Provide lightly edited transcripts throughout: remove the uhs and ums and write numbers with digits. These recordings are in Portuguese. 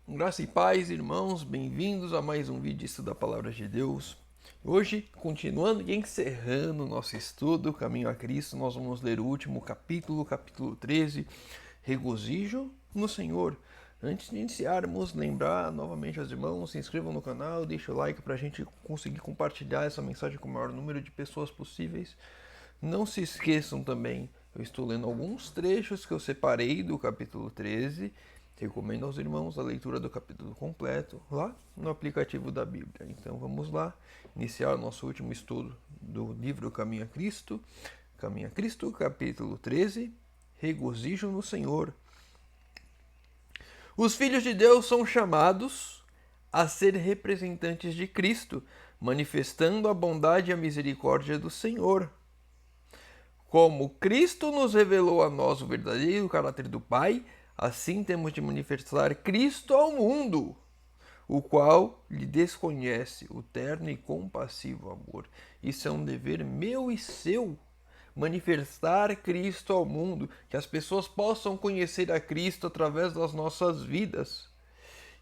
Graça e paz, irmãos, bem-vindos a mais um vídeo de estudo da Palavra de Deus. Hoje, continuando e encerrando o nosso estudo, Caminho a Cristo, nós vamos ler o último capítulo 13, Regozijo no Senhor. Antes de iniciarmos, lembrar novamente aos irmãos, se inscrevam no canal, deixem o like para a gente conseguir compartilhar essa mensagem com o maior número de pessoas possíveis. Não se esqueçam também, eu estou lendo alguns trechos que eu separei do capítulo 13. Recomendo aos irmãos a leitura do capítulo completo lá no aplicativo da Bíblia. Então vamos lá iniciar o nosso último estudo do livro Caminho a Cristo. Caminho a Cristo, capítulo 13, Regozijo no Senhor. Os filhos de Deus são chamados a ser representantes de Cristo, manifestando a bondade e a misericórdia do Senhor. Como Cristo nos revelou a nós o verdadeiro caráter do Pai, assim temos de manifestar Cristo ao mundo, o qual lhe desconhece o terno e compassivo amor. Isso é um dever meu e seu, manifestar Cristo ao mundo, que as pessoas possam conhecer a Cristo através das nossas vidas.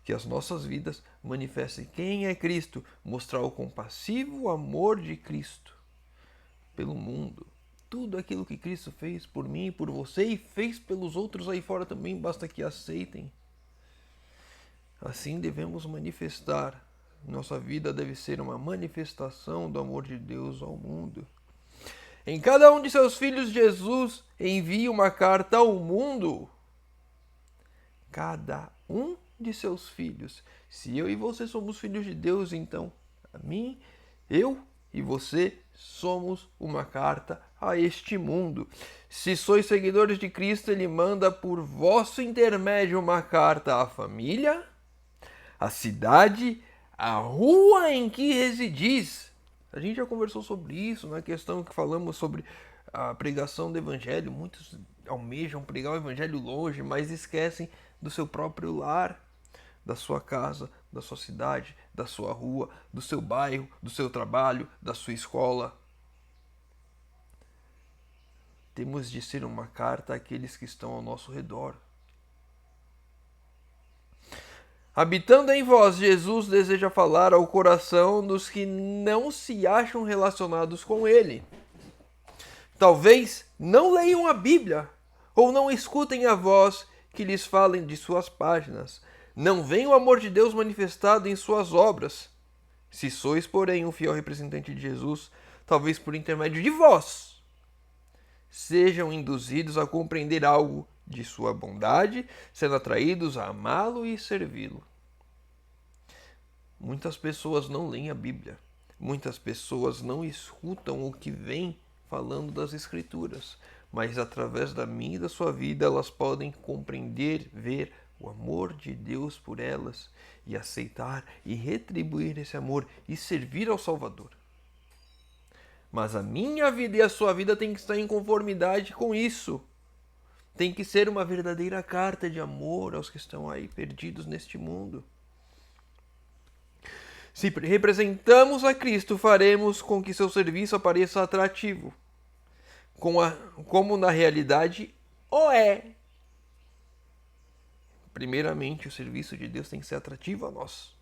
Que as nossas vidas manifestem quem é Cristo, mostrar o compassivo amor de Cristo pelo mundo. Tudo aquilo que Cristo fez por mim e por você e fez pelos outros aí fora também, basta que aceitem. Assim devemos manifestar. Nossa vida deve ser uma manifestação do amor de Deus ao mundo. Em cada um de seus filhos, Jesus envia uma carta ao mundo. Cada um de seus filhos. Se eu e você somos filhos de Deus, então a mim, eu e você somos uma carta a este mundo. Se sois seguidores de Cristo, Ele manda por vosso intermédio uma carta à família, à cidade, à rua em que residis. A gente já conversou sobre isso na questão que falamos sobre a pregação do Evangelho. Muitos almejam pregar o Evangelho longe, mas esquecem do seu próprio lar, da sua casa, da sua cidade, da sua rua, do seu bairro, do seu trabalho, da sua escola. Temos de ser uma carta àqueles que estão ao nosso redor. Habitando em vós, Jesus deseja falar ao coração dos que não se acham relacionados com Ele. Talvez não leiam a Bíblia ou não escutem a voz que lhes falem de suas páginas. Não veem o amor de Deus manifestado em suas obras. Se sois, porém, um fiel representante de Jesus, talvez por intermédio de vós, sejam induzidos a compreender algo de sua bondade, sendo atraídos a amá-lo e servi-lo. Muitas pessoas não leem a Bíblia. Muitas pessoas não escutam o que vem falando das Escrituras. Mas através da minha e da sua vida, elas podem compreender, ver o amor de Deus por elas e aceitar e retribuir esse amor e servir ao Salvador. Mas a minha vida e a sua vida tem que estar em conformidade com isso. Tem que ser uma verdadeira carta de amor aos que estão aí perdidos neste mundo. Se representamos a Cristo, faremos com que seu serviço apareça atrativo, como na realidade o é. Primeiramente, o serviço de Deus tem que ser atrativo a nós,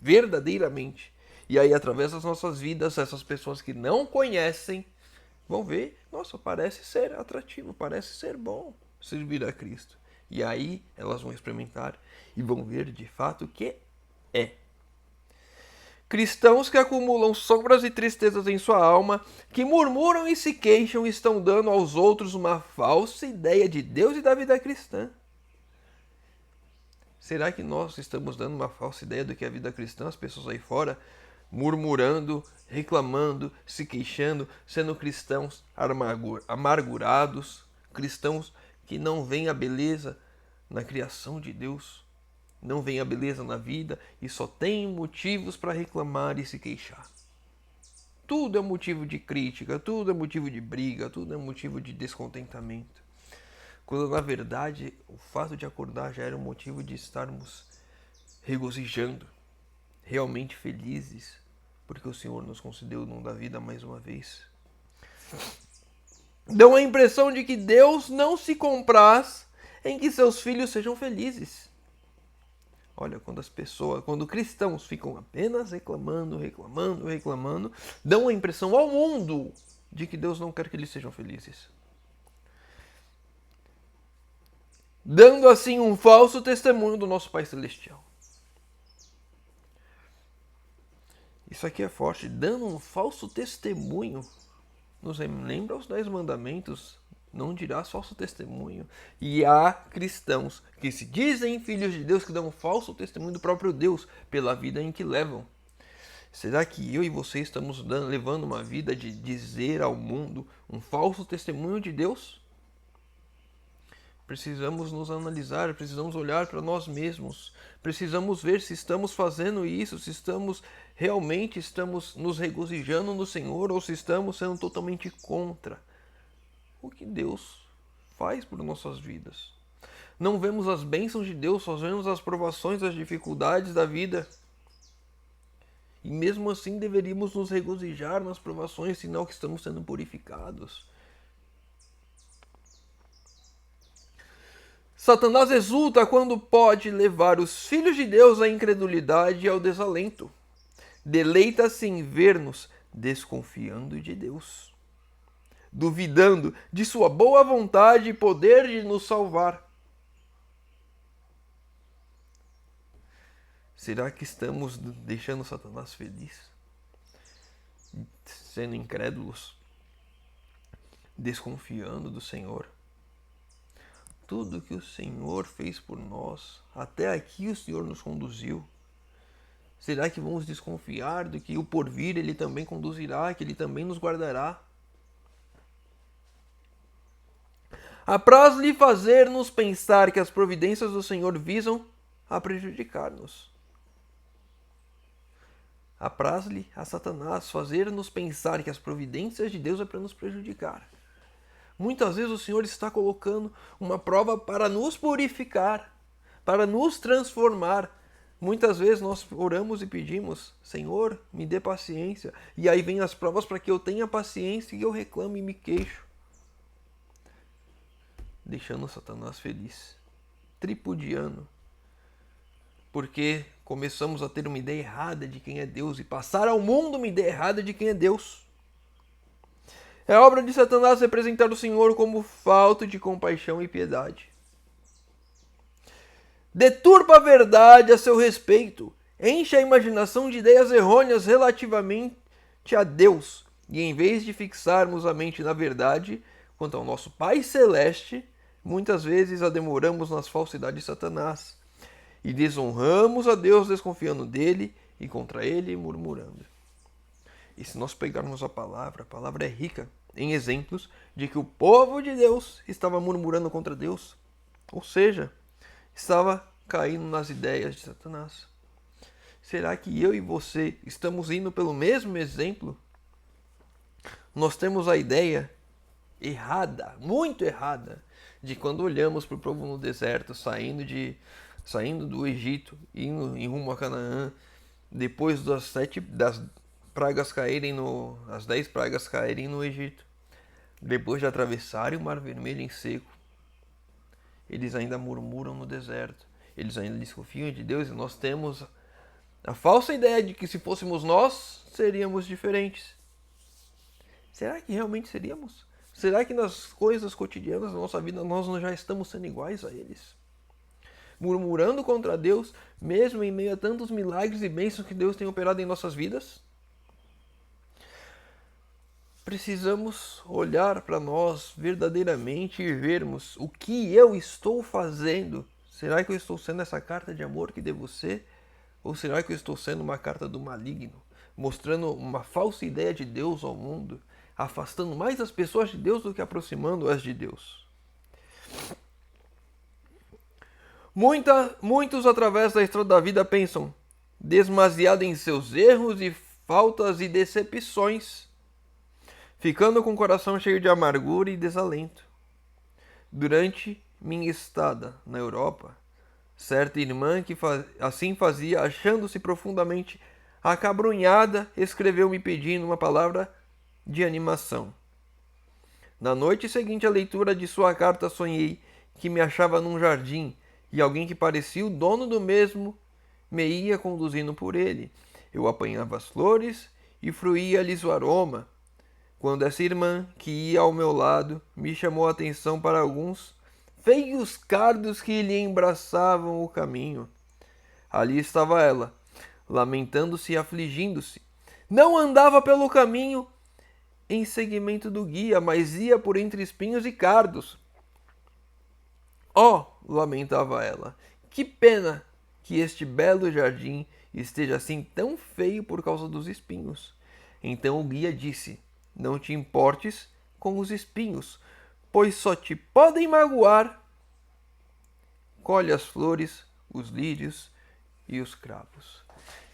verdadeiramente. E aí, através das nossas vidas, essas pessoas que não conhecem vão ver, nossa, parece ser atrativo, parece ser bom servir a Cristo. E aí, elas vão experimentar e vão ver de fato que é. Cristãos que acumulam sombras e tristezas em sua alma, que murmuram e se queixam, estão dando aos outros uma falsa ideia de Deus e da vida cristã. Será que nós estamos dando uma falsa ideia do que é a vida cristã? As pessoas aí fora murmurando, reclamando, se queixando, sendo cristãos amargurados, cristãos que não veem a beleza na criação de Deus, não veem a beleza na vida e só têm motivos para reclamar e se queixar. Tudo é motivo de crítica, tudo é motivo de briga, tudo é motivo de descontentamento. Quando na verdade o fato de acordar já era um motivo de estarmos regozijando, realmente felizes, porque o Senhor nos concedeu o dom da vida mais uma vez. Dão a impressão de que Deus não se compraz em que seus filhos sejam felizes. Olha, quando cristãos ficam apenas reclamando, dão a impressão ao mundo de que Deus não quer que eles sejam felizes. Dando assim um falso testemunho do nosso Pai Celestial. Isso aqui é forte, dando um falso testemunho. Nos lembra os 10 mandamentos, não dirás falso testemunho. E há cristãos que se dizem filhos de Deus que dão um falso testemunho do próprio Deus pela vida em que levam. Será que eu e você estamos levando uma vida de dizer ao mundo um falso testemunho de Deus? Precisamos nos analisar, precisamos olhar para nós mesmos, precisamos ver se estamos fazendo isso, se realmente estamos nos regozijando no Senhor ou se estamos sendo totalmente contra o que Deus faz por nossas vidas. Não vemos as bênçãos de Deus, só vemos as provações, as dificuldades da vida. E mesmo assim deveríamos nos regozijar nas provações, sinal que estamos sendo purificados. Satanás exulta quando pode levar os filhos de Deus à incredulidade e ao desalento. Deleita-se em ver-nos desconfiando de Deus, duvidando de sua boa vontade e poder de nos salvar. Será que estamos deixando Satanás feliz? Sendo incrédulos? Desconfiando do Senhor? Tudo que o Senhor fez por nós, até aqui o Senhor nos conduziu. Será que vamos desconfiar do que o porvir Ele também conduzirá, que Ele também nos guardará? Apraz-lhe fazer-nos pensar que as providências do Senhor visam a prejudicar-nos. Apraz-lhe a Satanás fazer-nos pensar que as providências de Deus é para nos prejudicar. Muitas vezes o Senhor está colocando uma prova para nos purificar, para nos transformar. Muitas vezes nós oramos e pedimos, Senhor, me dê paciência. E aí vem as provas para que eu tenha paciência e eu reclamo e me queixo. Deixando Satanás feliz, tripudiando. Porque começamos a ter uma ideia errada de quem é Deus e passar ao mundo uma ideia errada de quem é Deus. É obra de Satanás representar o Senhor como falto de compaixão e piedade. Deturpa a verdade a seu respeito, enche a imaginação de ideias errôneas relativamente a Deus, e em vez de fixarmos a mente na verdade, quanto ao nosso Pai Celeste, muitas vezes a demoramos nas falsidades de Satanás, e desonramos a Deus desconfiando dele e contra ele murmurando. E se nós pegarmos a palavra é rica em exemplos de que o povo de Deus estava murmurando contra Deus. Ou seja, estava caindo nas ideias de Satanás. Será que eu e você estamos indo pelo mesmo exemplo? Nós temos a ideia errada, muito errada, de quando olhamos para o povo no deserto, saindo do Egito, indo em rumo a Canaã, depois das 10 pragas caírem no Egito, depois de atravessarem o Mar Vermelho em seco, eles ainda murmuram no deserto, eles ainda desconfiam de Deus, e nós temos a falsa ideia de que se fôssemos nós, seríamos diferentes. Será que realmente seríamos? Será que nas coisas cotidianas da nossa vida nós já estamos sendo iguais a eles? Murmurando contra Deus, mesmo em meio a tantos milagres e bênçãos que Deus tem operado em nossas vidas? Precisamos olhar para nós verdadeiramente e vermos o que eu estou fazendo. Será que eu estou sendo essa carta de amor que devo ser? Ou será que eu estou sendo uma carta do maligno, mostrando uma falsa ideia de Deus ao mundo, afastando mais as pessoas de Deus do que aproximando-as de Deus? Muitos através da estrada da vida pensam, demasiado em seus erros e faltas e decepções, ficando com o coração cheio de amargura e desalento. Durante minha estada na Europa, certa irmã que assim fazia, achando-se profundamente acabrunhada, escreveu-me pedindo uma palavra de animação. Na noite seguinte à leitura de sua carta, sonhei que me achava num jardim e alguém que parecia o dono do mesmo me ia conduzindo por ele. Eu apanhava as flores e fruía-lhes o aroma, quando essa irmã, que ia ao meu lado, me chamou a atenção para alguns feios cardos que lhe embaraçavam o caminho. Ali estava ela, lamentando-se e afligindo-se. Não andava pelo caminho em seguimento do guia, mas ia por entre espinhos e cardos. Oh, lamentava ela, que pena que este belo jardim esteja assim tão feio por causa dos espinhos. Então o guia disse: não te importes com os espinhos, pois só te podem magoar. Colhe as flores, os lírios e os cravos.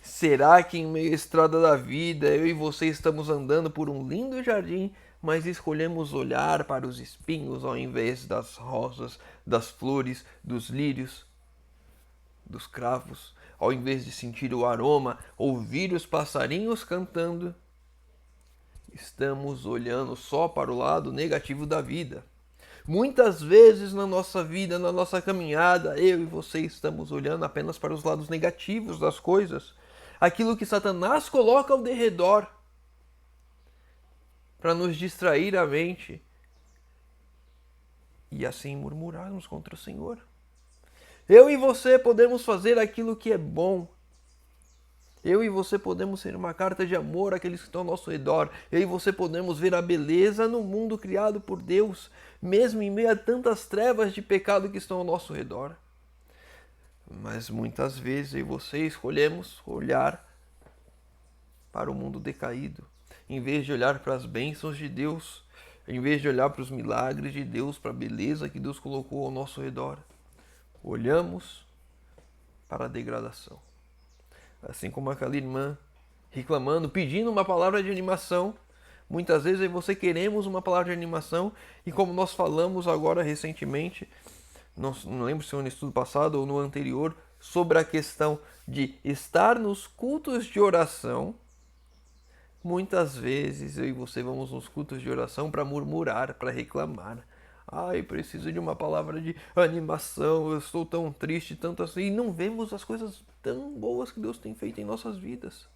Será que em meio à estrada da vida eu e você estamos andando por um lindo jardim, mas escolhemos olhar para os espinhos ao invés das rosas, das flores, dos lírios, dos cravos, ao invés de sentir o aroma, ouvir os passarinhos cantando? Estamos olhando só para o lado negativo da vida. Muitas vezes na nossa vida, na nossa caminhada, eu e você estamos olhando apenas para os lados negativos das coisas. Aquilo que Satanás coloca ao derredor para nos distrair a mente e assim murmurarmos contra o Senhor. Eu e você podemos fazer aquilo que é bom. Eu e você podemos ser uma carta de amor àqueles que estão ao nosso redor. Eu e você podemos ver a beleza no mundo criado por Deus, mesmo em meio a tantas trevas de pecado que estão ao nosso redor. Mas muitas vezes eu e você escolhemos olhar para o mundo decaído, em vez de olhar para as bênçãos de Deus, em vez de olhar para os milagres de Deus, para a beleza que Deus colocou ao nosso redor. Olhamos para a degradação. Assim como aquela irmã reclamando, pedindo uma palavra de animação. Muitas vezes você queremos uma palavra de animação e como nós falamos agora recentemente, não lembro se foi no estudo passado ou no anterior, sobre a questão de estar nos cultos de oração. Muitas vezes eu e você vamos nos cultos de oração para murmurar, para reclamar. Ai, preciso de uma palavra de animação, eu estou tão triste, tanto assim. E não vemos as coisas tão boas que Deus tem feito em nossas vidas.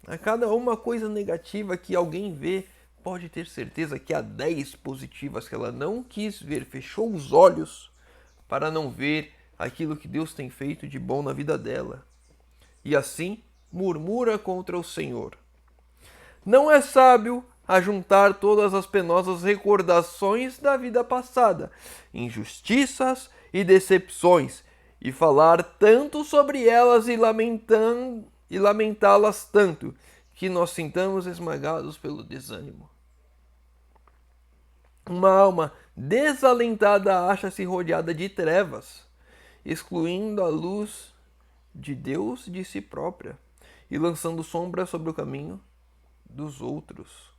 A cada uma coisa negativa que alguém vê, pode ter certeza que há 10 positivas que ela não quis ver, fechou os olhos para não ver aquilo que Deus tem feito de bom na vida dela. E assim murmura contra o Senhor. Não é sábio ajuntar todas as penosas recordações da vida passada, injustiças e decepções, e falar tanto sobre elas e lamentá-las tanto, que nós sintamos esmagados pelo desânimo. Uma alma desalentada acha-se rodeada de trevas, excluindo a luz de Deus de si própria e lançando sombra sobre o caminho dos outros.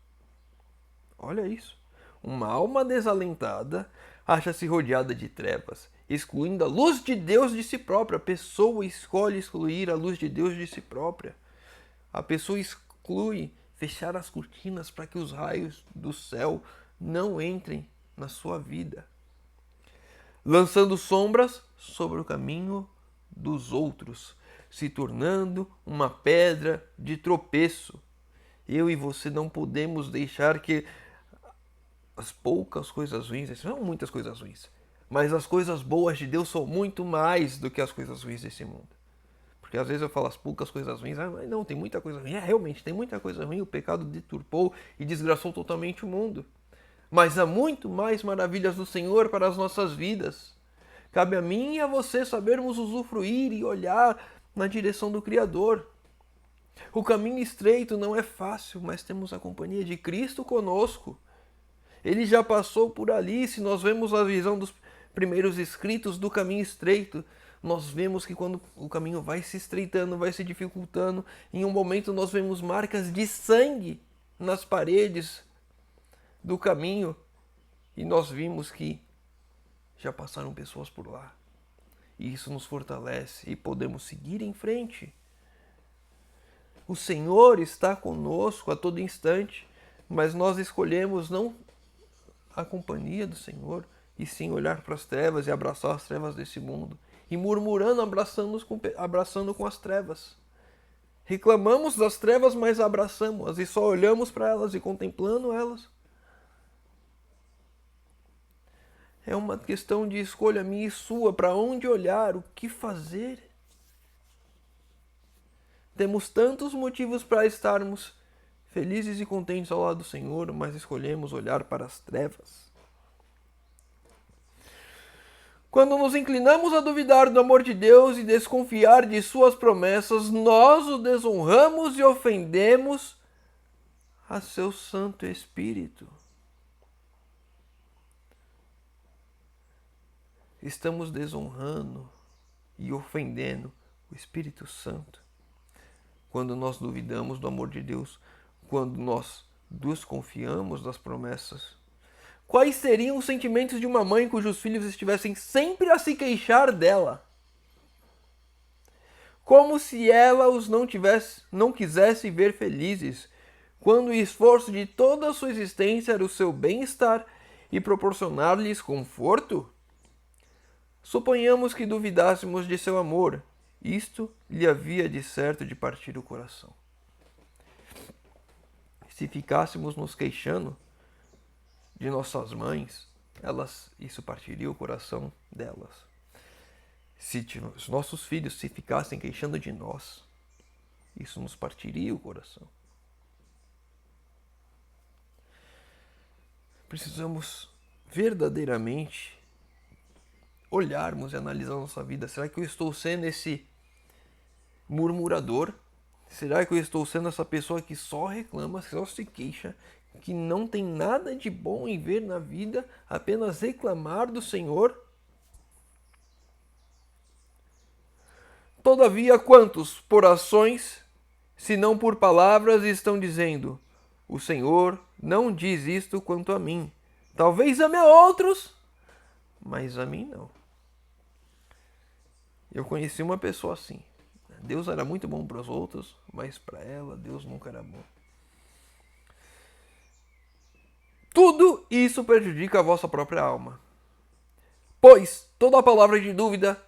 Olha isso. Uma alma desalentada acha-se rodeada de trevas, excluindo a luz de Deus de si própria. A pessoa escolhe excluir a luz de Deus de si própria. A pessoa exclui fechar as cortinas para que os raios do céu não entrem na sua vida. Lançando sombras sobre o caminho dos outros, se tornando uma pedra de tropeço. Eu e você não podemos deixar que as poucas coisas ruins, são muitas coisas ruins, mas as coisas boas de Deus são muito mais do que as coisas ruins desse mundo. Porque às vezes eu falo as poucas coisas ruins, mas não, tem muita coisa ruim. Realmente, tem muita coisa ruim, o pecado deturpou e desgraçou totalmente o mundo. Mas há muito mais maravilhas do Senhor para as nossas vidas. Cabe a mim e a você sabermos usufruir e olhar na direção do Criador. O caminho estreito não é fácil, mas temos a companhia de Cristo conosco. Ele já passou por ali. Se nós vemos a visão dos primeiros escritos do caminho estreito, nós vemos que quando o caminho vai se estreitando, vai se dificultando, em um momento nós vemos marcas de sangue nas paredes do caminho e nós vimos que já passaram pessoas por lá. E isso nos fortalece e podemos seguir em frente. O Senhor está conosco a todo instante, mas nós escolhemos não a companhia do Senhor, e sim olhar para as trevas e abraçar as trevas desse mundo e murmurando, abraçando com as trevas. Reclamamos das trevas, mas abraçamos-as e só olhamos para elas e contemplando elas. É uma questão de escolha minha e sua, para onde olhar, o que fazer. Temos tantos motivos para estarmos felizes e contentes ao lado do Senhor, mas escolhemos olhar para as trevas. Quando nos inclinamos a duvidar do amor de Deus e desconfiar de suas promessas, nós o desonramos e ofendemos a seu Santo Espírito. Estamos desonrando e ofendendo o Espírito Santo quando nós duvidamos do amor de Deus, quando nós desconfiamos das promessas. Quais seriam os sentimentos de uma mãe cujos filhos estivessem sempre a se queixar dela? Como se ela os não quisesse ver felizes, quando o esforço de toda a sua existência era o seu bem-estar e proporcionar-lhes conforto? Suponhamos que duvidássemos de seu amor. Isto lhe havia de certo de partir o coração. Se ficássemos nos queixando de nossas mães, isso partiria o coração delas. Se os nossos filhos se ficassem queixando de nós, isso nos partiria o coração. Precisamos verdadeiramente olharmos e analisar a nossa vida. Será que eu estou sendo esse murmurador? Será que eu estou sendo essa pessoa que só reclama, só se queixa, que não tem nada de bom em ver na vida, apenas reclamar do Senhor? Todavia, quantos, por ações, se não por palavras, estão dizendo: o Senhor não diz isto quanto a mim. Talvez ame a outros, mas a mim não. Eu conheci uma pessoa assim. Deus era muito bom para os outros, mas para ela Deus nunca era bom. Tudo isso prejudica a vossa própria alma. Pois toda a palavra de dúvida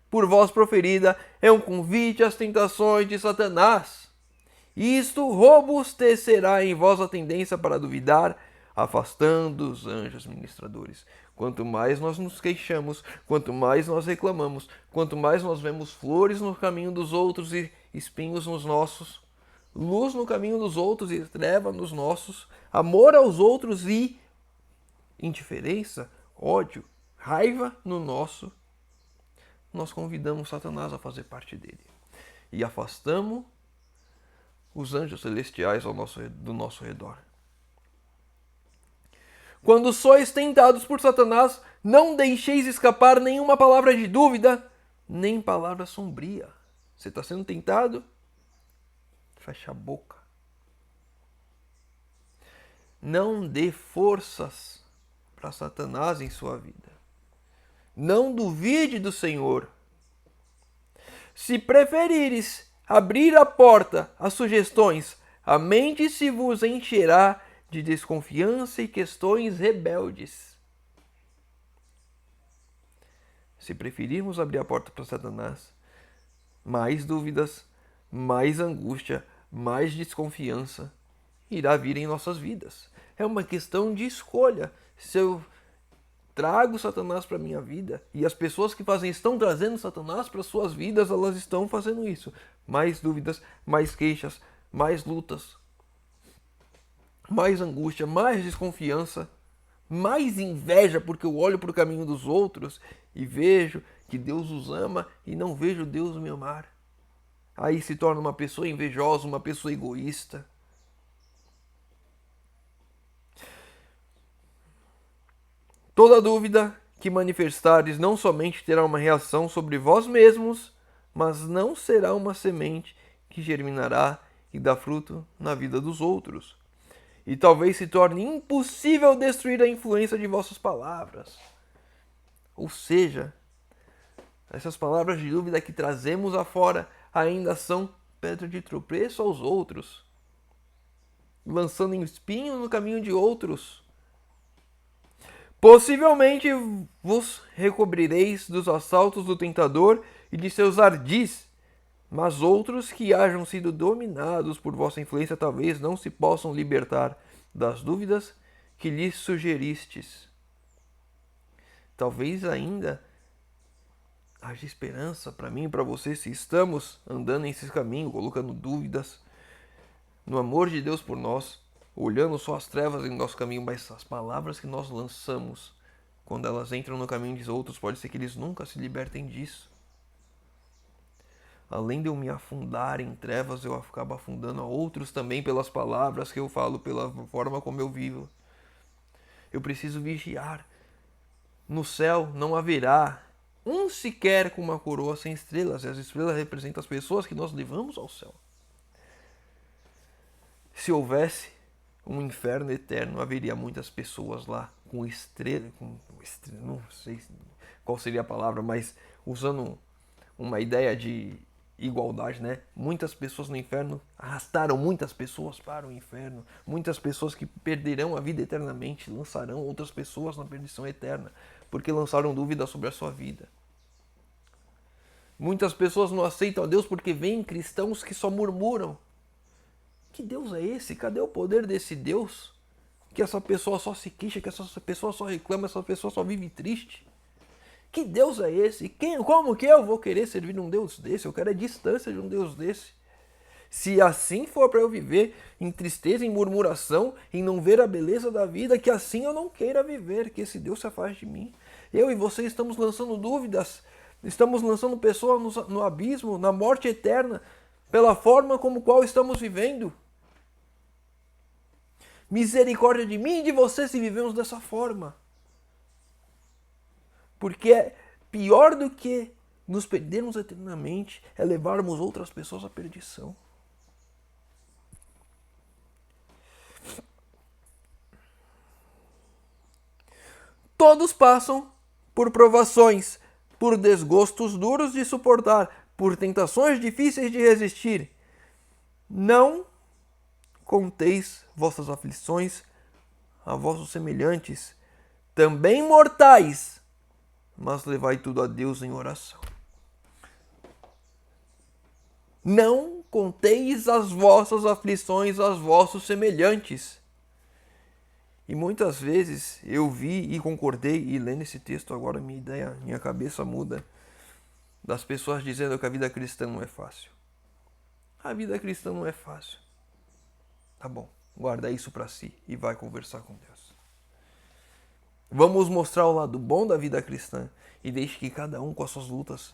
por vós proferida é um convite às tentações de Satanás. Isto robustecerá em vós a tendência para duvidar, afastando os anjos ministradores. Quanto mais nós nos queixamos, quanto mais nós reclamamos, quanto mais nós vemos flores no caminho dos outros e espinhos nos nossos, luz no caminho dos outros e treva nos nossos, amor aos outros e indiferença, ódio, raiva no nosso, nós convidamos Satanás a fazer parte dele. E afastamos os anjos celestiais do nosso redor. Quando sois tentados por Satanás, não deixeis escapar nenhuma palavra de dúvida, nem palavra sombria. Você está sendo tentado? Fecha a boca. Não dê forças para Satanás em sua vida. Não duvide do Senhor. Se preferires abrir a porta às sugestões, a mente se vos encherá de desconfiança e questões rebeldes. Se preferirmos abrir a porta para Satanás, mais dúvidas, mais angústia, mais desconfiança irá vir em nossas vidas. É uma questão de escolha. Se eu trago Satanás para a minha vida, e as pessoas que estão trazendo Satanás para suas vidas, elas estão fazendo isso. Mais dúvidas, mais queixas, mais lutas, mais angústia, mais desconfiança, mais inveja, porque eu olho para o caminho dos outros e vejo que Deus os ama e não vejo Deus me amar. Aí se torna uma pessoa invejosa, uma pessoa egoísta. Toda dúvida que manifestares não somente terá uma reação sobre vós mesmos, mas não será uma semente que germinará e dá fruto na vida dos outros. E talvez se torne impossível destruir a influência de vossas palavras. Ou seja, essas palavras de dúvida que trazemos afora ainda são pedra de tropeço aos outros, lançando espinhos no caminho de outros. Possivelmente vos recobrireis dos assaltos do tentador e de seus ardis, mas outros que hajam sido dominados por vossa influência talvez não se possam libertar das dúvidas que lhes sugeristes. Talvez ainda haja esperança para mim e para você se estamos andando nesse caminho, colocando dúvidas no amor de Deus por nós, olhando só as trevas em nosso caminho, mas as palavras que nós lançamos, quando elas entram no caminho dos outros, pode ser que eles nunca se libertem disso. Além de eu me afundar em trevas, eu acabo afundando a outros também pelas palavras que eu falo, pela forma como eu vivo. Eu preciso vigiar. No céu não haverá um sequer com uma coroa sem estrelas, e as estrelas representam as pessoas que nós levamos ao céu. Se houvesse um inferno eterno, haveria muitas pessoas lá com estrela, não sei qual seria a palavra, mas usando uma ideia de igualdade, né? Muitas pessoas no inferno arrastaram muitas pessoas para o inferno, muitas pessoas que perderão a vida eternamente, lançarão outras pessoas na perdição eterna, porque lançaram dúvidas sobre a sua vida. Muitas pessoas não aceitam a Deus porque veem cristãos que só murmuram. Que Deus é esse? Cadê o poder desse Deus? Que essa pessoa só se queixa, que essa pessoa só reclama, essa pessoa só vive triste. Que Deus é esse? Como que eu vou querer servir um Deus desse? Eu quero a distância de um Deus desse. Se assim for para eu viver em tristeza, em murmuração, em não ver a beleza da vida, que assim eu não queira viver, que esse Deus se afaste de mim. Eu e você estamos lançando dúvidas, estamos lançando pessoas no abismo, na morte eterna, pela forma como qual estamos vivendo. Misericórdia de mim e de você se vivemos dessa forma. Porque é pior do que nos perdermos eternamente é levarmos outras pessoas à perdição. Todos passam por provações, por desgostos duros de suportar, por tentações difíceis de resistir. Não conteis vossas aflições a vossos semelhantes, também mortais, mas levai tudo a Deus em oração. Não conteis as vossas aflições aos vossos semelhantes. E muitas vezes eu vi e concordei, e lendo esse texto agora minha cabeça muda, das pessoas dizendo que a vida cristã não é fácil. A vida cristã não é fácil. Tá bom, guarda isso para si e vai conversar com Deus. Vamos mostrar o lado bom da vida cristã e deixe que cada um com as suas lutas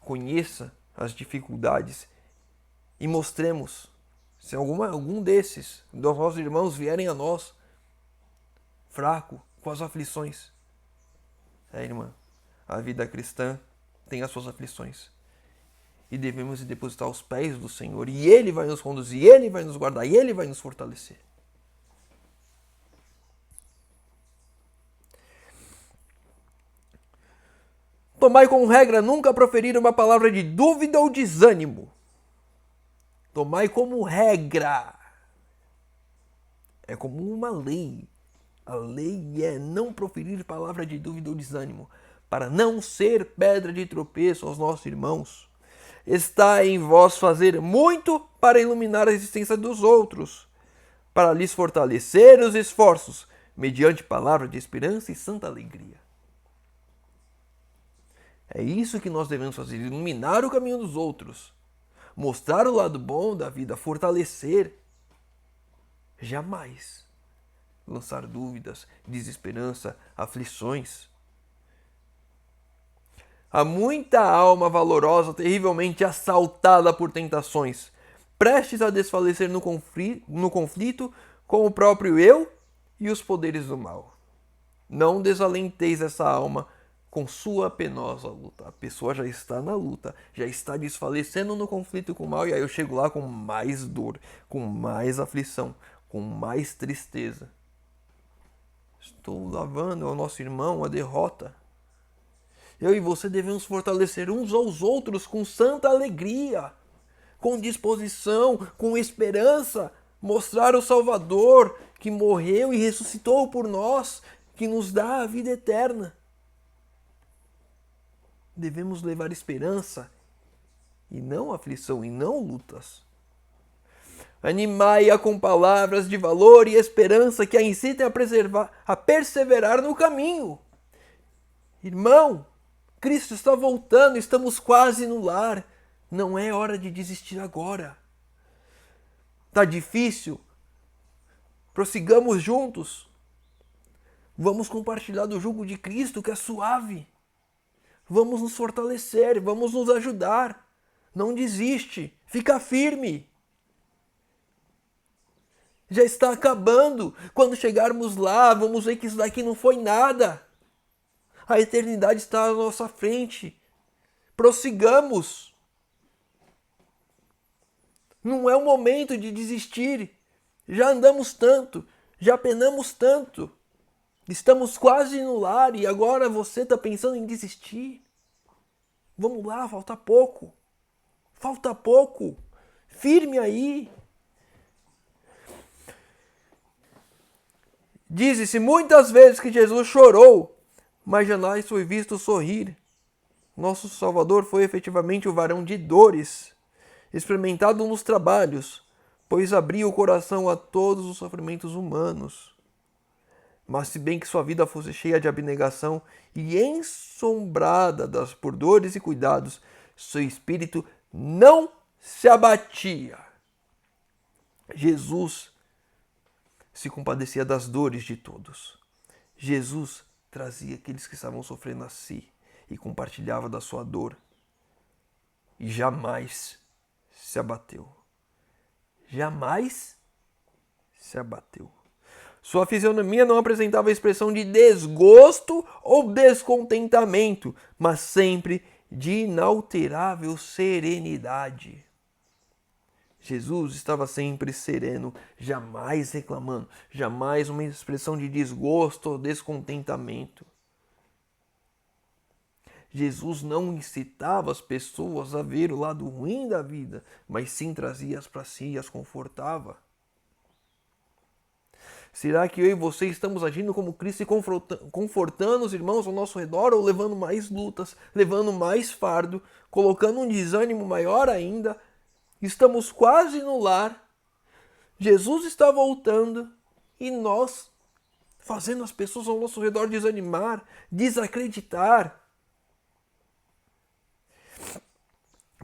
conheça as dificuldades e mostremos, se algum desses dos nossos irmãos vierem a nós fraco, com as aflições. Irmã, a vida cristã tem as suas aflições. E devemos depositar aos pés do Senhor. E Ele vai nos conduzir, Ele vai nos guardar, e Ele vai nos fortalecer. Tomai como regra nunca proferir uma palavra de dúvida ou desânimo. Tomai como regra. É como uma lei. A lei é não proferir palavra de dúvida ou desânimo, para não ser pedra de tropeço aos nossos irmãos. Está em vós fazer muito para iluminar a existência dos outros, para lhes fortalecer os esforços, mediante palavra de esperança e santa alegria. É isso que nós devemos fazer, iluminar o caminho dos outros, mostrar o lado bom da vida, fortalecer. Jamais lançar dúvidas, desesperança, aflições. Há muita alma valorosa terrivelmente assaltada por tentações, prestes a desfalecer no conflito com o próprio eu e os poderes do mal. Não desalenteis essa alma com sua penosa luta. A pessoa já está na luta, já está desfalecendo no conflito com o mal, e aí eu chego lá com mais dor, com mais aflição, com mais tristeza. Estou lavando ao nosso irmão a derrota. Eu e você devemos fortalecer uns aos outros com santa alegria, com disposição, com esperança, mostrar o Salvador que morreu e ressuscitou por nós, que nos dá a vida eterna. Devemos levar esperança e não aflição, e não lutas. Animai-a com palavras de valor e esperança que a incitem a perseverar no caminho. Irmão, Cristo está voltando, estamos quase no lar. Não é hora de desistir agora. Está difícil? Prossigamos juntos. Vamos compartilhar do jugo de Cristo, que é suave. Vamos nos fortalecer, vamos nos ajudar. Não desiste, fica firme. Já está acabando. Quando chegarmos lá, vamos ver que isso daqui não foi nada. A eternidade está à nossa frente. Prossigamos. Não é o momento de desistir. Já andamos tanto, já penamos tanto. Estamos quase no lar e agora você está pensando em desistir. Vamos lá, falta pouco. Falta pouco. Firme aí. Diz-se muitas vezes que Jesus chorou, mas jamais foi visto sorrir. Nosso Salvador foi efetivamente o varão de dores, experimentado nos trabalhos, pois abria o coração a todos os sofrimentos humanos. Mas se bem que sua vida fosse cheia de abnegação e ensombrada por dores e cuidados, seu espírito não se abatia. Jesus se compadecia das dores de todos. Jesus trazia aqueles que estavam sofrendo a si e compartilhava da sua dor. E jamais se abateu. Jamais se abateu. Sua fisionomia não apresentava expressão de desgosto ou descontentamento, mas sempre de inalterável serenidade. Jesus estava sempre sereno, jamais reclamando, jamais uma expressão de desgosto ou descontentamento. Jesus não incitava as pessoas a ver o lado ruim da vida, mas sim trazia-as para si e as confortava. Será que eu e você estamos agindo como Cristo e confortando os irmãos ao nosso redor ou levando mais lutas, levando mais fardo, colocando um desânimo maior ainda? Estamos quase no lar, Jesus está voltando e nós fazendo as pessoas ao nosso redor desanimar, desacreditar.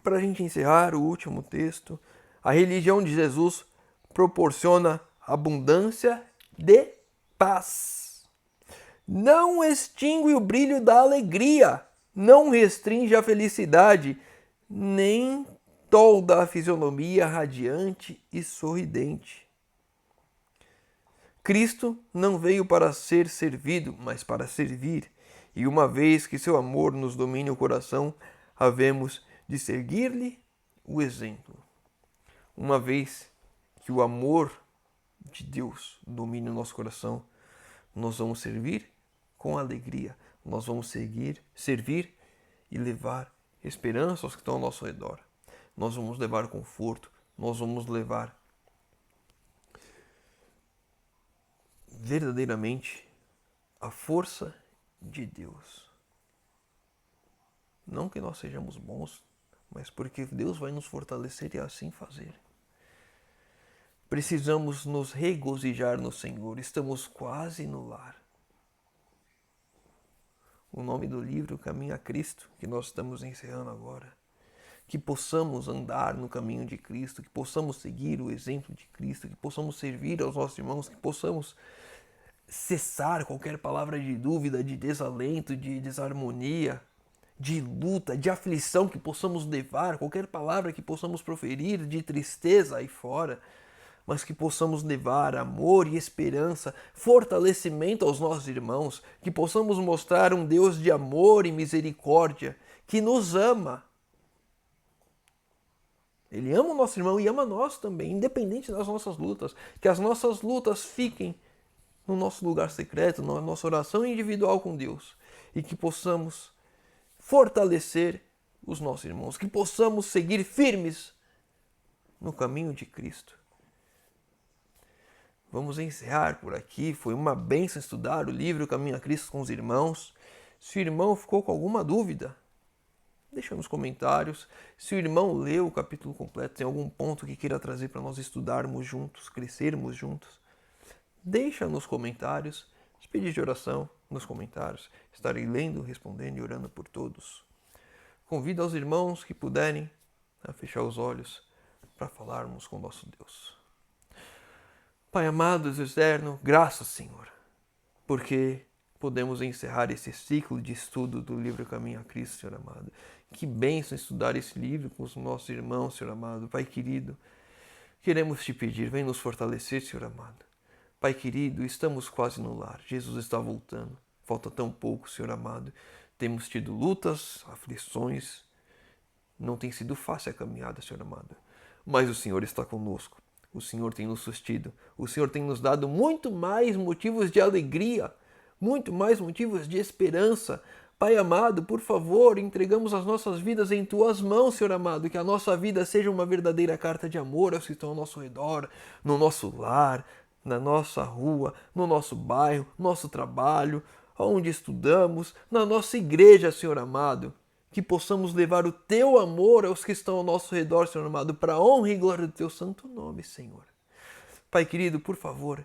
Para a gente encerrar o último texto, a religião de Jesus proporciona abundância de paz. Não extingue o brilho da alegria, não restringe a felicidade, nem tolda a fisionomia radiante e sorridente. Cristo não veio para ser servido, mas para servir, e uma vez que seu amor nos domine o coração, havemos de seguir-lhe o exemplo. Uma vez que o amor de Deus domine o nosso coração, nós vamos servir com alegria, nós vamos servir e levar esperança aos que estão ao nosso redor. Nós vamos levar conforto, nós vamos levar verdadeiramente a força de Deus. Não que nós sejamos bons, mas porque Deus vai nos fortalecer e assim fazer. Precisamos nos regozijar no Senhor, estamos quase no lar. O nome do livro, Caminho a Cristo, que nós estamos encerrando agora. Que possamos andar no caminho de Cristo, que possamos seguir o exemplo de Cristo, que possamos servir aos nossos irmãos, que possamos cessar qualquer palavra de dúvida, de desalento, de desarmonia, de luta, de aflição que possamos levar, qualquer palavra que possamos proferir de tristeza aí fora, mas que possamos levar amor e esperança, fortalecimento aos nossos irmãos, que possamos mostrar um Deus de amor e misericórdia, que nos ama. Ele ama o nosso irmão e ama nós também, independente das nossas lutas. Que as nossas lutas fiquem no nosso lugar secreto, na nossa oração individual com Deus. E que possamos fortalecer os nossos irmãos. Que possamos seguir firmes no caminho de Cristo. vamos encerrar por aqui. Foi uma bênção estudar o livro Caminho a Cristo com os irmãos. Se o irmão ficou com alguma dúvida, deixa nos comentários. Se o irmão leu o capítulo completo, tem algum ponto que queira trazer para nós estudarmos juntos, crescermos juntos, deixa nos comentários. Os pedidos de oração nos comentários. Estarei lendo, respondendo e orando por todos. Convido aos irmãos que puderem a fechar os olhos para falarmos com nosso Deus. Pai amado, Deus eterno, graças, Senhor, porque podemos encerrar esse ciclo de estudo do livro Caminho a Cristo, Senhor amado. Que bênção estudar esse livro com os nossos irmãos, Senhor amado. Pai querido, queremos te pedir, vem nos fortalecer, Senhor amado. Pai querido, estamos quase no lar. Jesus está voltando. Falta tão pouco, Senhor amado. Temos tido lutas, aflições. Não tem sido fácil a caminhada, Senhor amado. Mas o Senhor está conosco. O Senhor tem nos sustido. O Senhor tem nos dado muito mais motivos de alegria, muito mais motivos de esperança. Pai amado, por favor, entregamos as nossas vidas em Tuas mãos, Senhor amado. Que a nossa vida seja uma verdadeira carta de amor aos que estão ao nosso redor, no nosso lar, na nossa rua, no nosso bairro, no nosso trabalho, onde estudamos, na nossa igreja, Senhor amado. Que possamos levar o Teu amor aos que estão ao nosso redor, Senhor amado, para a honra e glória do Teu santo nome, Senhor. Pai querido, por favor,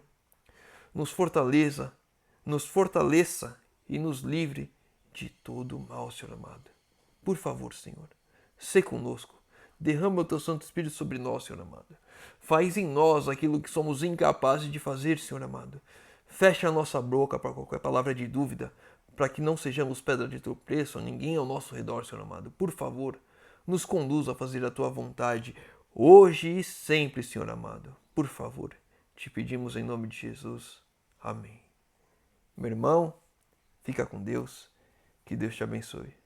nos fortaleça e nos livre de todo o mal, Senhor amado. Por favor, Senhor, sê conosco. Derrama o Teu Santo Espírito sobre nós, Senhor amado. Faz em nós aquilo que somos incapazes de fazer, Senhor amado. Fecha a nossa boca para qualquer palavra de dúvida, para que não sejamos pedra de tropeço a ninguém ao nosso redor, Senhor amado. Por favor, nos conduza a fazer a Tua vontade, hoje e sempre, Senhor amado. Por favor, te pedimos em nome de Jesus. Amém. Meu irmão, fica com Deus. Que Deus te abençoe.